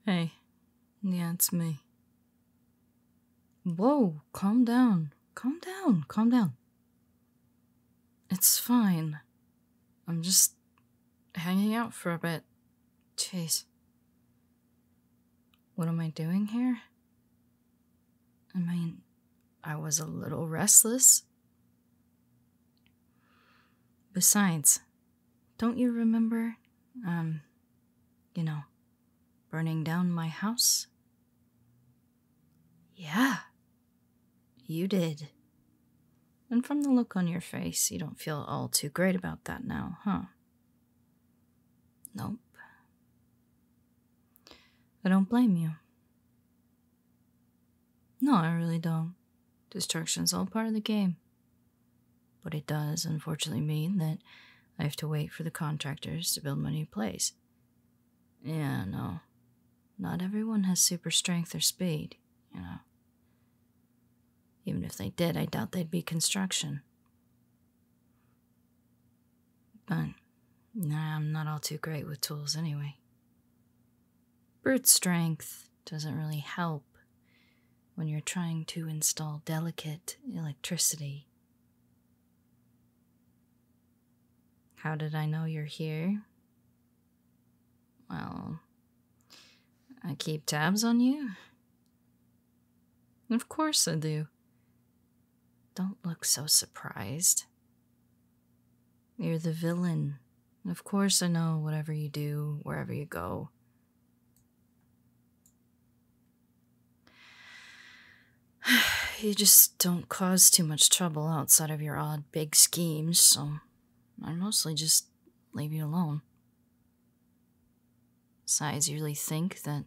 Hey, yeah, it's me. Whoa, calm down. Calm down, calm down. It's fine. I'm just hanging out for a bit. Jeez. What am I doing here? I mean, I was a little restless. Besides, don't you remember, burning down my house? Yeah, you did. And from the look on your face, you don't feel all too great about that now, huh? Nope. I don't blame you. No, I really don't. Destruction's all part of the game. But it does, unfortunately, mean that I have to wait for the contractors to build my new place. Yeah, no. Not everyone has super strength or speed, you know. Even if they did, I doubt they'd be construction. But, nah, I'm not all too great with tools anyway. Brute strength doesn't really help when you're trying to install delicate electricity. How did I know you're here? Well, I keep tabs on you. Of course I do. Don't look so surprised. You're the villain. Of course I know whatever you do, wherever you go. You just don't cause too much trouble outside of your odd big schemes, so I mostly just leave you alone. Besides, you really think that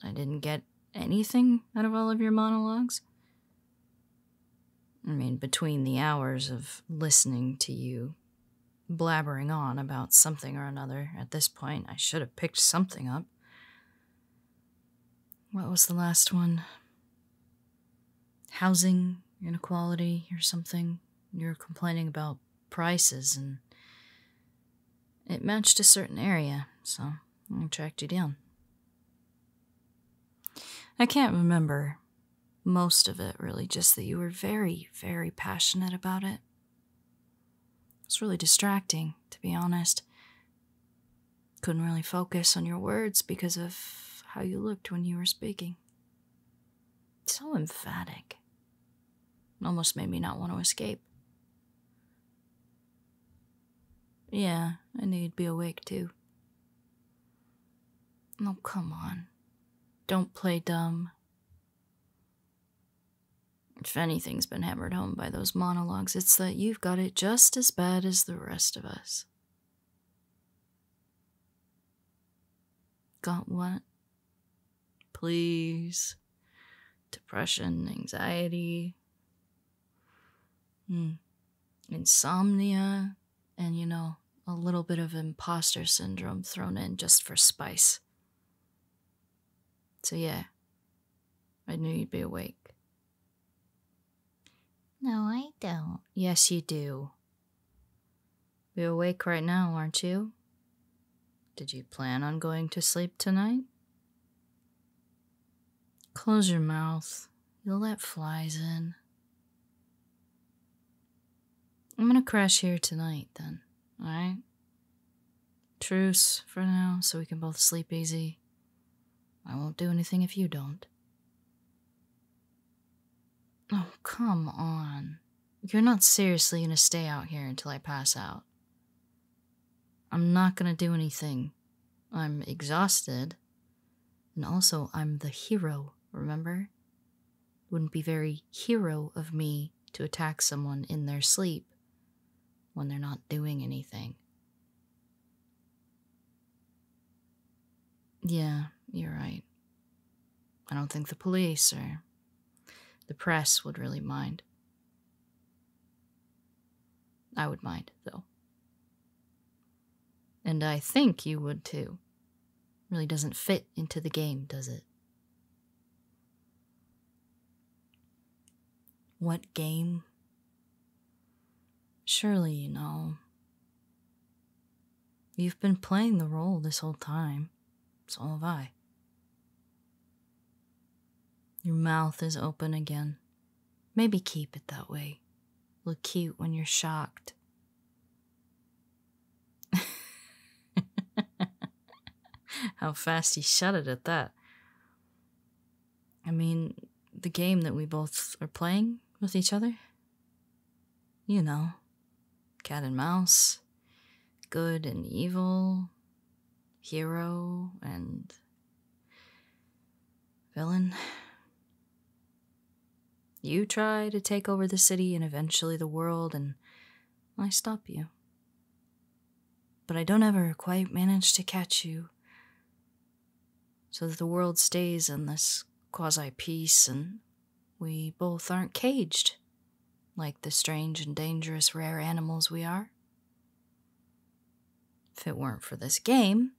I didn't get anything out of all of your monologues? I mean, between the hours of listening to you blabbering on about something or another, at this point I should have picked something up. What was the last one? Housing inequality or something. You were complaining about prices, and it matched a certain area, so I tracked you down. I can't remember most of it, really, just that you were very, very passionate about it. It's really distracting, to be honest. Couldn't really focus on your words because of how you looked when you were speaking. So emphatic. It almost made me not want to escape. Yeah, I knew you'd be awake too. Oh, come on. Don't play dumb. If anything's been hammered home by those monologues, it's that you've got it just as bad as the rest of us. Got what? Please. Depression, anxiety, insomnia, and, a little bit of imposter syndrome thrown in just for spice. So yeah, I knew you'd be awake. No, I don't. Yes, you do. You're awake right now, aren't you? Did you plan on going to sleep tonight? Close your mouth. You'll let flies in. I'm gonna crash here tonight, then, alright? Truce for now, so we can both sleep easy. I won't do anything if you don't. Oh, come on. You're not seriously gonna stay out here until I pass out. I'm not gonna do anything. I'm exhausted. And also, I'm the hero, remember? It wouldn't be very hero of me to attack someone in their sleep when they're not doing anything. Yeah, you're right. I don't think the police or the press would really mind. I would mind, though. And I think you would, too. Really doesn't fit into the game, does it? What game? Surely you know. You've been playing the role this whole time. So have I. Your mouth is open again. Maybe keep it that way. Look cute when you're shocked. How fast he shut it at that. I mean, the game that we both are playing with each other? You know, cat and mouse, good and evil, hero and villain. You try to take over the city and eventually the world, and I stop you. But I don't ever quite manage to catch you, so that the world stays in this quasi-peace and we both aren't caged like the strange and dangerous rare animals we are. If it weren't for this game,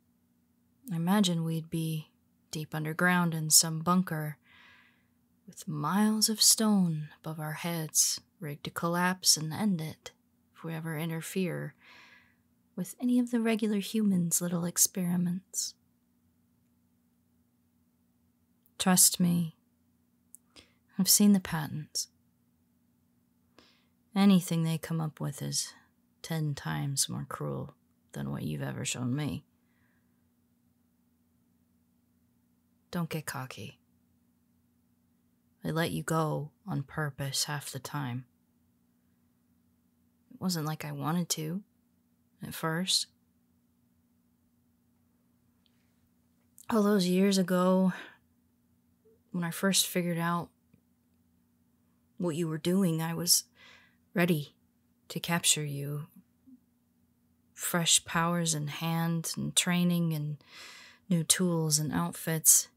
I imagine we'd be deep underground in some bunker with miles of stone above our heads, rigged to collapse and end it if we ever interfere with any of the regular humans' little experiments. Trust me, I've seen the patents. Anything they come up with is 10 times more cruel than what you've ever shown me. Don't get cocky. I let you go on purpose half the time. It wasn't like I wanted to at first. All those years ago, when I first figured out what you were doing, I was ready to capture you. Fresh powers in hand and training and new tools and outfits.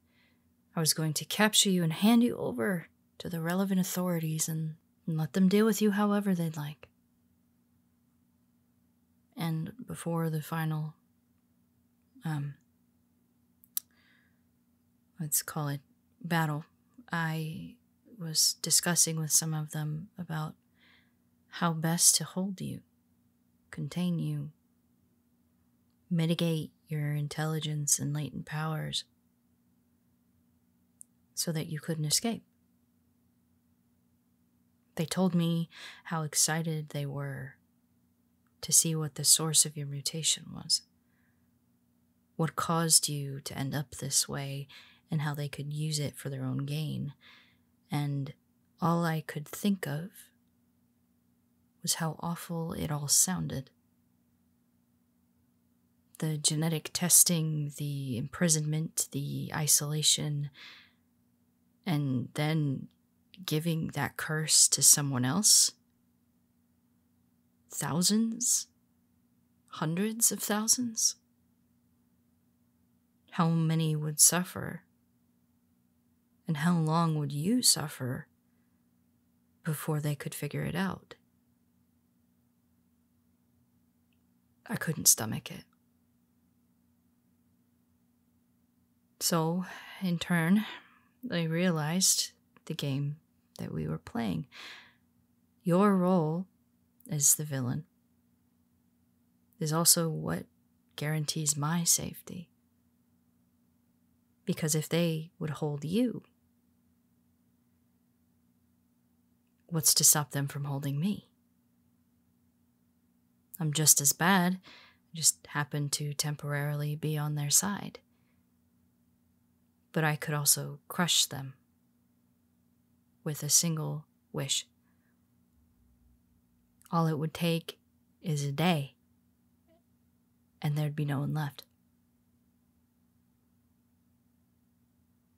I was going to capture you and hand you over to the relevant authorities and let them deal with you however they'd like. And before the final, let's call it battle, I was discussing with some of them about how best to hold you, contain you, mitigate your intelligence and latent powers so that you couldn't escape. They told me how excited they were to see what the source of your mutation was, what caused you to end up this way, and how they could use it for their own gain. And all I could think of was how awful it all sounded. The genetic testing, the imprisonment, the isolation, and then giving that curse to someone else. Thousands? Hundreds of thousands? How many would suffer? And how long would you suffer before they could figure it out? I couldn't stomach it. So, in turn, I realized the game that we were playing. Your role as the villain is also what guarantees my safety. Because if they would hold you, what's to stop them from holding me? I'm just as bad, I just happen to temporarily be on their side. But I could also crush them with a single wish. All it would take is a day, and there'd be no one left.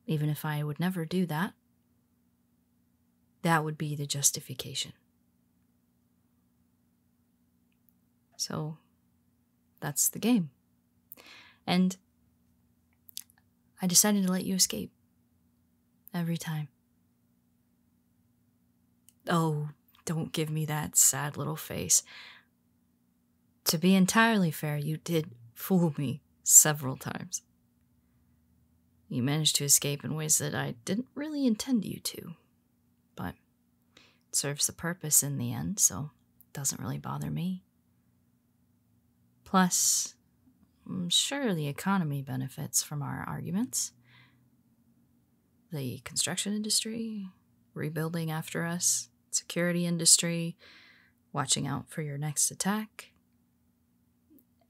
Even if I would never do that, that would be the justification. So, that's the game. And I decided to let you escape. Every time. Oh, don't give me that sad little face. To be entirely fair, you did fool me several times. You managed to escape in ways that I didn't really intend you to. But it serves the purpose in the end, so it doesn't really bother me. Plus, I'm sure the economy benefits from our arguments. the construction industry, rebuilding after us, security industry, watching out for your next attack,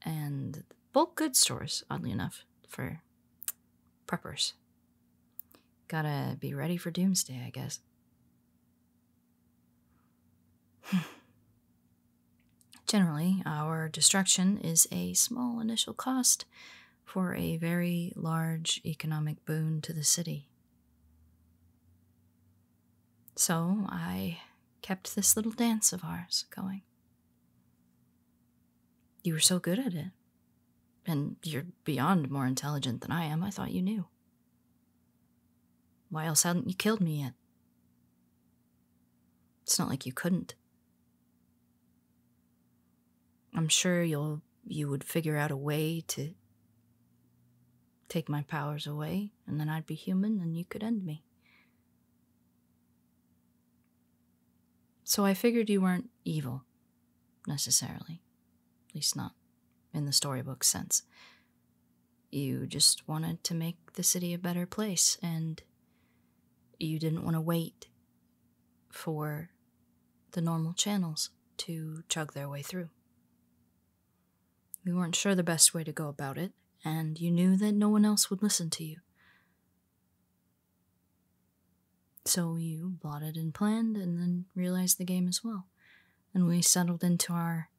and bulk goods stores, oddly enough, for preppers. Gotta be ready for doomsday, I guess. Generally, our destruction is a small initial cost for a very large economic boon to the city. So I kept this little dance of ours going. You were so good at it. And you're beyond more intelligent than I am. I thought you knew. Why else hadn't you killed me yet? It's not like you couldn't. I'm sure you would figure out a way to take my powers away, and then I'd be human and you could end me. So I figured you weren't evil, necessarily. At least not in the storybook sense. You just wanted to make the city a better place, and you didn't want to wait for the normal channels to chug their way through. You weren't sure the best way to go about it, and you knew that no one else would listen to you. So you plotted and planned, and then realized the game as well. And we settled into our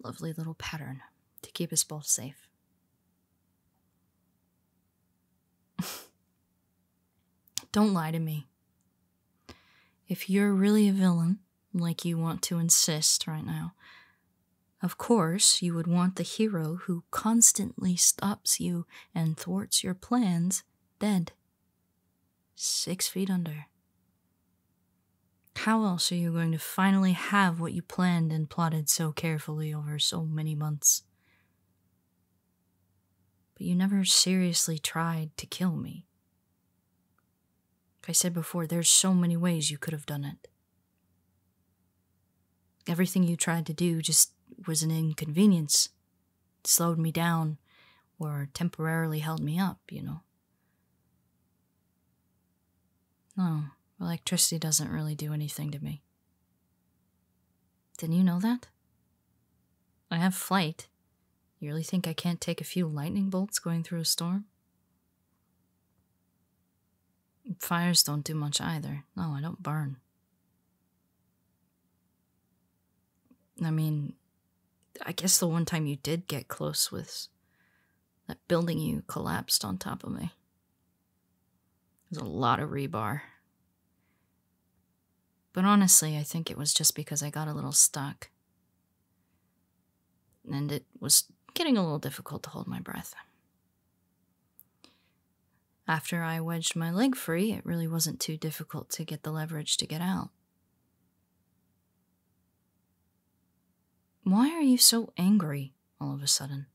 lovely little pattern to keep us both safe. Don't lie to me. If you're really a villain, like you want to insist right now, of course you would want the hero who constantly stops you and thwarts your plans dead. 6 feet under. How else are you going to finally have what you planned and plotted so carefully over so many months? But you never seriously tried to kill me. Like I said before, there's so many ways you could have done it. Everything you tried to do just was an inconvenience. It slowed me down or temporarily held me up, you know. No, electricity doesn't really do anything to me. Didn't you know that? I have flight. You really think I can't take a few lightning bolts going through a storm? Fires don't do much either. No, I don't burn. I mean, I guess the one time you did get close was that building you collapsed on top of me. There's a lot of rebar. But honestly, I think it was just because I got a little stuck. And it was getting a little difficult to hold my breath. After I wedged my leg free, it really wasn't too difficult to get the leverage to get out. Why are you so angry all of a sudden?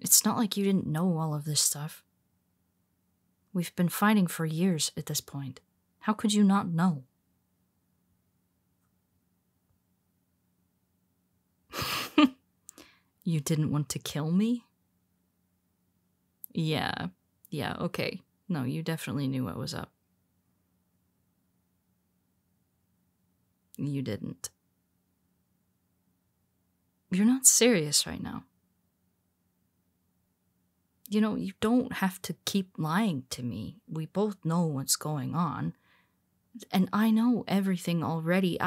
It's not like you didn't know all of this stuff. We've been fighting for years at this point. How could you not know? You didn't want to kill me? Yeah, okay. No, you definitely knew what was up. You didn't. You're not serious right now. You know, you don't have to keep lying to me. We both know what's going on. And I know everything already.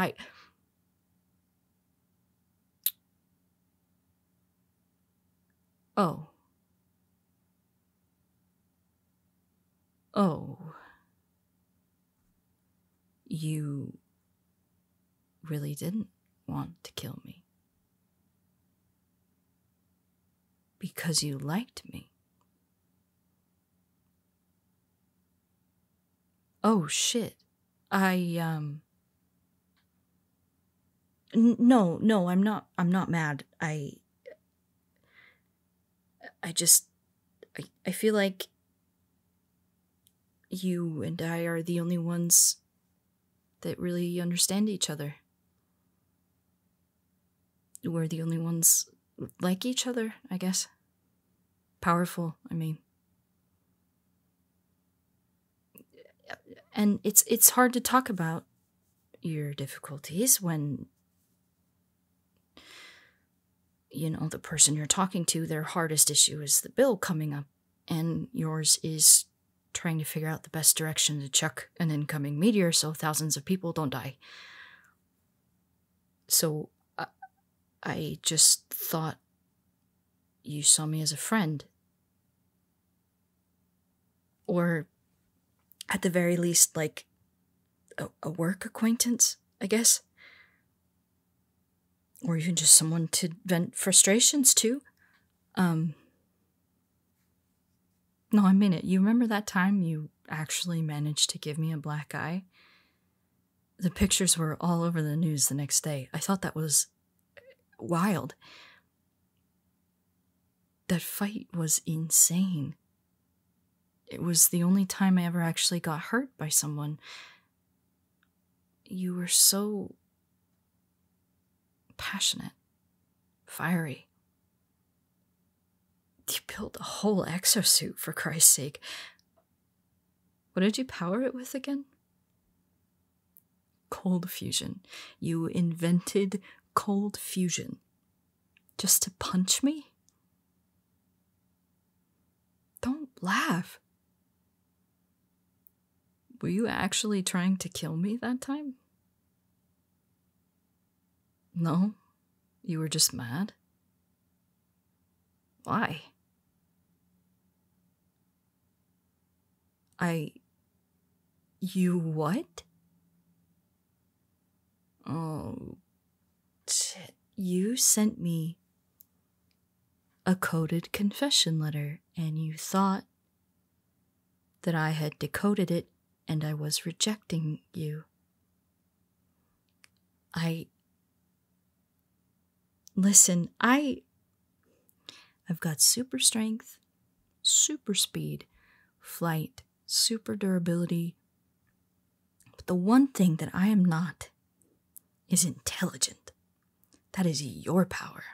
Oh. You really didn't want to kill me. Because you liked me. Oh shit. No, I'm not mad. I feel like you and I are the only ones that really understand each other. We're the only ones like each other, I guess. Powerful, I mean. And it's hard to talk about your difficulties when, you know, the person you're talking to, their hardest issue is the bill coming up, and yours is trying to figure out the best direction to chuck an incoming meteor so thousands of people don't die. So I just thought you saw me as a friend. Or at the very least, like a work acquaintance, I guess. Or even just someone to vent frustrations to. No, I mean it. You remember that time you actually managed to give me a black eye? The pictures were all over the news the next day. I thought that was wild. That fight was insane. It was the only time I ever actually got hurt by someone. You were so passionate, fiery. You built a whole exosuit, for Christ's sake. What did you power it with again? Cold fusion. You invented cold fusion. Just to punch me? Don't laugh. Were you actually trying to kill me that time? No? You were just mad? Why? You what? Oh, shit. You sent me a coded confession letter, and you thought that I had decoded it and I was rejecting you. Listen, I've got super strength, super speed, flight, super durability. But the one thing that I am not is intelligent. That is your power.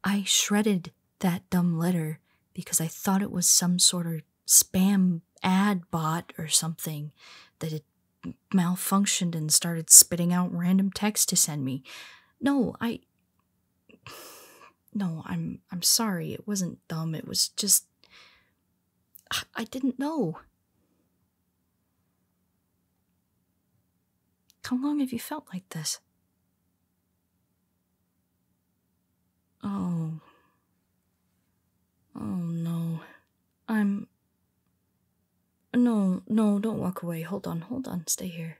I shredded that dumb letter because I thought it was some sort of spam ad bot or something that had malfunctioned and started spitting out random text to send me. No, I'm sorry. It wasn't dumb. It was just I didn't know. How long have you felt like this? Oh. Oh no. No, don't walk away. Hold on, stay here.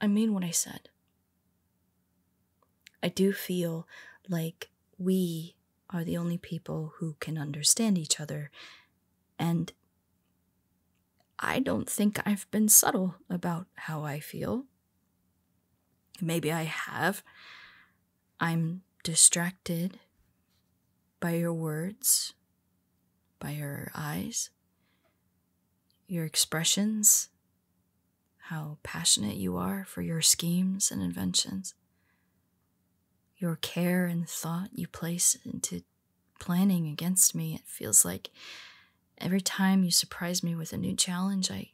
I mean what I said. I do feel like we are the only people who can understand each other, and I don't think I've been subtle about how I feel. Maybe I have. I'm distracted by your words, by your eyes, your expressions, how passionate you are for your schemes and inventions, your care and thought you place into planning against me. It feels like every time you surprise me with a new challenge, I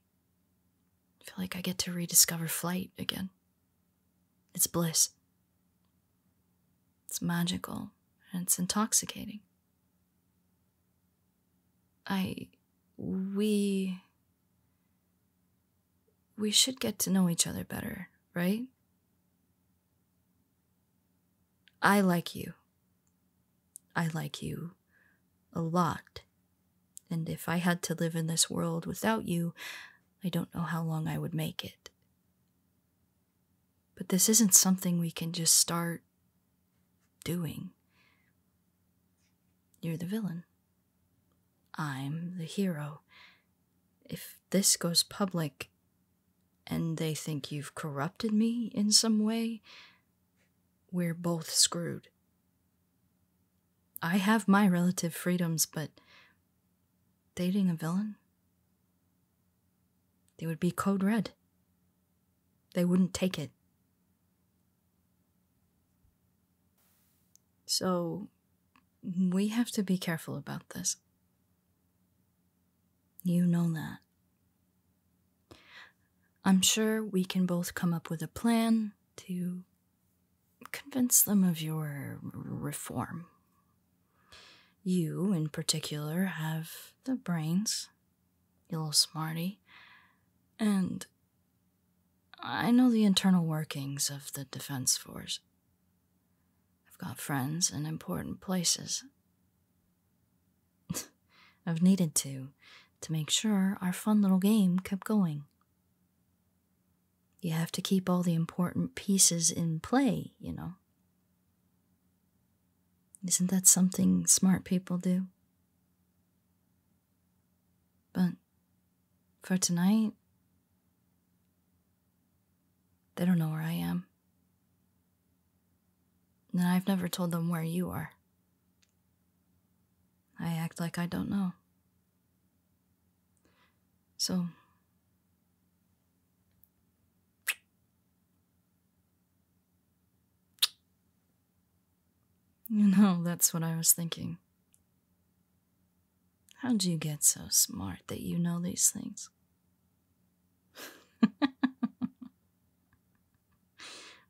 feel like I get to rediscover flight again. It's bliss. It's magical, and it's intoxicating. We should get to know each other better, right? I like you. I like you a lot. And if I had to live in this world without you, I don't know how long I would make it. But this isn't something we can just start doing. You're the villain. I'm the hero. If this goes public and they think you've corrupted me in some way, we're both screwed. I have my relative freedoms, but dating a villain? They would be code red. They wouldn't take it. So, we have to be careful about this. You know that. I'm sure we can both come up with a plan to convince them of your reform. You, in particular, have the brains, you little smarty, and I know the internal workings of the Defense Force. I've got friends in important places. I've needed to make sure our fun little game kept going. You have to keep all the important pieces in play, you know. Isn't that something smart people do? But for tonight, they don't know where I am. And I've never told them where you are. I act like I don't know. So, you know, that's what I was thinking. How'd you get so smart that you know these things?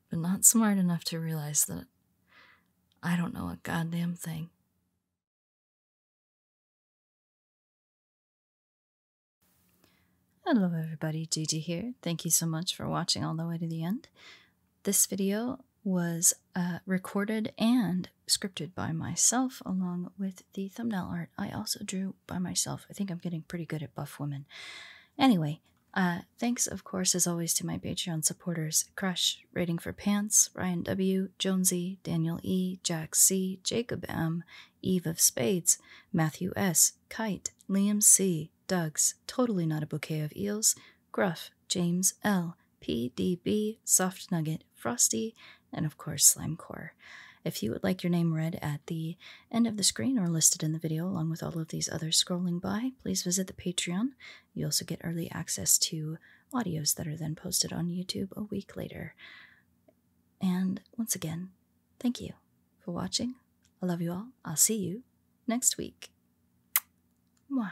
But not smart enough to realize that I don't know a goddamn thing. Hello everybody, Gigi here. Thank you so much for watching all the way to the end. This video was recorded and scripted by myself along with the thumbnail art I also drew by myself. I think I'm getting pretty good at buff women. Anyway, thanks of course as always to my Patreon supporters: Crush, Rating for Pants, Ryan W, Jonesy, Daniel E, Jack C, Jacob M, Eve of Spades, Matthew S, Kite, Liam C, Doug's, Totally Not a Bouquet of Eels, Gruff, James L, PDB, Soft Nugget, Frosty, and of course Slimecore. If you would like your name read at the end of the screen or listed in the video along with all of these others scrolling by, please visit the Patreon. You also get early access to audios that are then posted on YouTube a week later. And once again, thank you for watching. I love you all. I'll see you next week. Mwah.